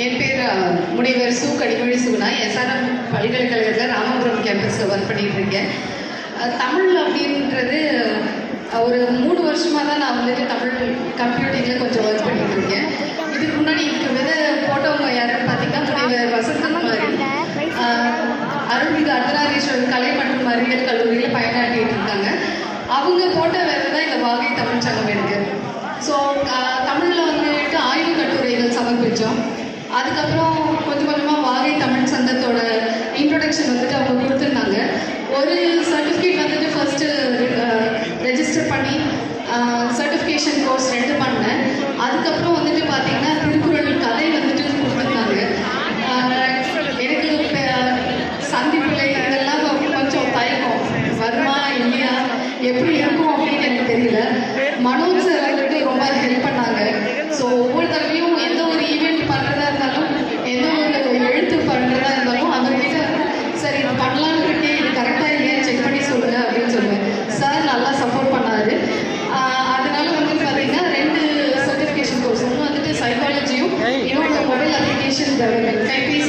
என் பேர் முனைவர் சு கனிமொழி சுகுணா. எஸ்ஆர்எம் பல்கலைக்கழகத்தில் ராமபுரம் கேம்பஸில் ஒர்க் பண்ணிகிட்டு இருக்கேன். தமிழ் அப்படின்றது ஒரு 3 வருஷமாக தான் நான் வந்துட்டு தமிழ் கம்ப்யூட்டிங்கில் கொஞ்சம் ஒர்க் பண்ணிகிட்டு இருக்கேன். இதுக்கு முன்னாடி இருக்கிறது போட்டவங்க யாருன்னு பார்த்தீங்கன்னா முனைவர் வசந்தகுமாரி, அருள்மிகு அர்த்தநாரீஸ்வரர் கலை மற்றும் அறிவியல் கல்லூரியில் பயனாற்றிட்டு இருக்காங்க. அவங்க போட்ட வேலை தான் இந்த வாகை தமிழ் சங்கம் இருக்குது. ஸோ தமிழில் வந்துட்டு ஆய்வு கட்டுரைகள் சமர்ப்பித்தோம். அதுக்கப்புறம் கொஞ்சம் கொஞ்சமாக வாகை தமிழ் சங்கத்தோட இன்ட்ரொடக்ஷன் வந்துட்டு அவங்க கொடுத்துருந்தாங்க. ஒரு சர்டிஃபிகேட் வந்துட்டு ஃபஸ்ட்டு ரெஜிஸ்டர் பண்ணி சர்டிஃபிகேஷன் கோர்ஸ் 2 பண்ணேன். அதுக்கப்புறம் வந்துட்டு பார்த்திங்கன்னா திருக்குறள் கதை வந்துட்டு கொடுத்துருந்தாங்க. எனக்கு சந்திப்பில்லை இதெல்லாம் கொஞ்சம் தயக்கம், வருமா இல்லையா எப்படி இருக்கும் அப்படின்னு எனக்கு தெரியல. மனோஜ் சார் வந்துட்டு ரொம்ப ஹெல்ப் பண்ணாங்க. ஸோ ஒவ்வொரு தடவையும் எந்த ஒரு ஈவெண்ட் பண்ணுறதா இருந்தாலும், எந்த ஒரு எழுத்து பண்ணுறதா இருந்தாலும் அவர்கிட்ட சரி இது பண்ணலான்னு இருக்கேன், இது கரெக்டாக இல்லையா செக் பண்ணி சொல்லுங்கள் அப்படின்னு சொல்லுவேன். சார் நல்லா சப்போர்ட் பண்ணார். அதனால வந்துட்டு பார்த்தீங்கன்னா 2 சர்டிஃபிகேஷன் கோர்ஸ், ஒன்று வந்துட்டு சைக்காலஜியும், இன்னொன்று மொபைல் அப்ளிகேஷன் டெவலப்மெண்ட், கைபேசி